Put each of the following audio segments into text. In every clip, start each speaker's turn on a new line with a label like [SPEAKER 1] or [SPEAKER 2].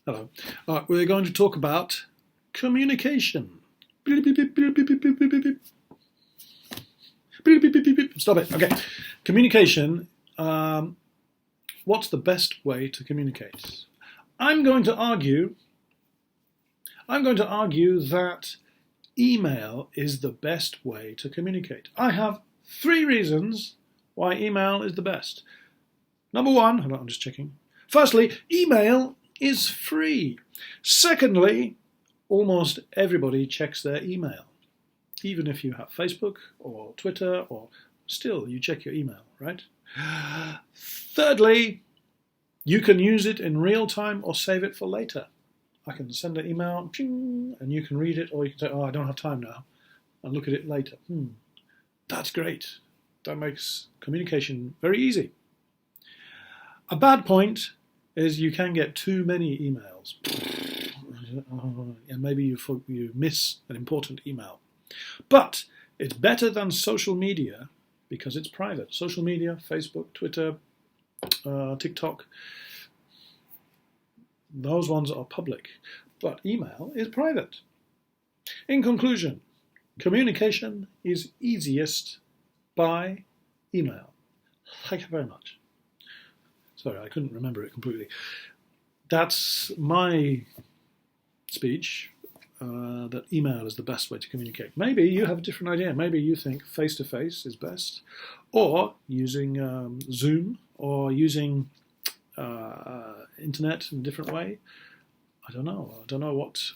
[SPEAKER 1] Hello. We're going to talk about communication. Stop it. Okay. Communication. What's the best way to communicate? I'm going to argue that email is the best way to communicate. I have 3 reasons why email is the best. Number 1, hold on, I'm just checking. Firstly, email is free. Secondly, almost everybody checks their email. Even if you have Facebook or Twitter, or still you check your email, right? Thirdly, you can use it in real time or save it for later. I can send an email, and you can read it, or you can say, oh, I don't have time now, and look at it later. That's great. That makes communication very easy. A bad point is you can get too many emails. And maybe you miss an important email. But it's better than social media because it's private. Social media, Facebook, Twitter, TikTok, those ones are public. But email is private. In conclusion, communication is easiest by email. Thank you very much. Sorry, I couldn't remember it completely. That's my speech, that email is the best way to communicate. Maybe you have a different idea. Maybe you think face-to-face is best, or using Zoom, or using internet in a different way. I don't know. I don't know what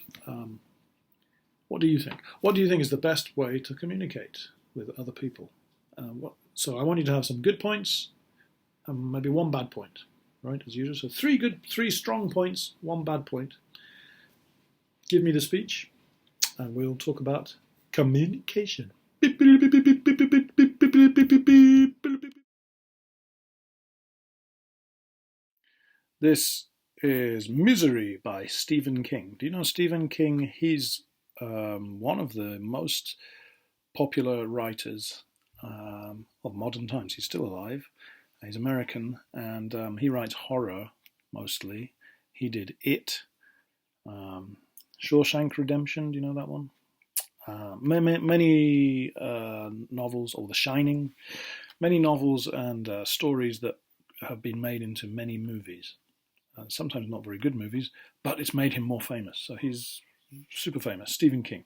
[SPEAKER 1] do you think? What do you think is the best way to communicate with other people? So I want you to have some good points and maybe 1 bad point, right, as usual. So 3 strong points, 1 bad point. Give me the speech and we'll talk about communication. This is Misery by Stephen King. Do you know Stephen King? He's one of the most popular writers of modern times. He's still alive. He's American, and he writes horror mostly. He did It, Shawshank Redemption. Do you know that one? Many novels, or The Shining. Many novels and stories that have been made into many movies. Sometimes not very good movies, but it's made him more famous. So he's super famous. Stephen King.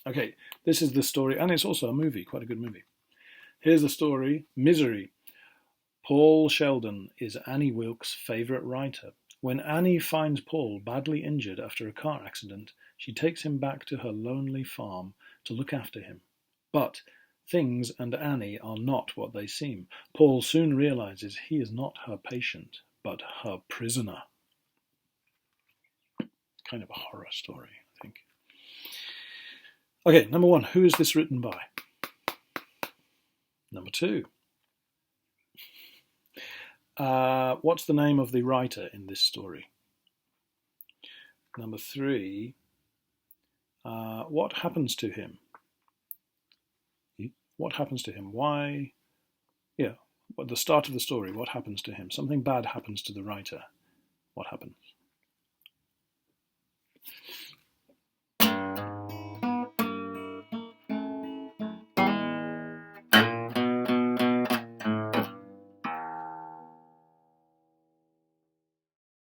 [SPEAKER 1] Okay, this is the story, and it's also a movie, quite a good movie. Here's the story, Misery. Paul Sheldon is Annie Wilkes' favourite writer. When Annie finds Paul badly injured after a car accident, she takes him back to her lonely farm to look after him. But things and Annie are not what they seem. Paul soon realises he is not her patient, but her prisoner. Kind of a horror story, I think. Okay, number 1, who is this written by? Number 2, what's the name of the writer in this story? Number 3, what happens to him? What happens to him? Why? Yeah, at the start of the story, what happens to him? Something bad happens to the writer. What happens?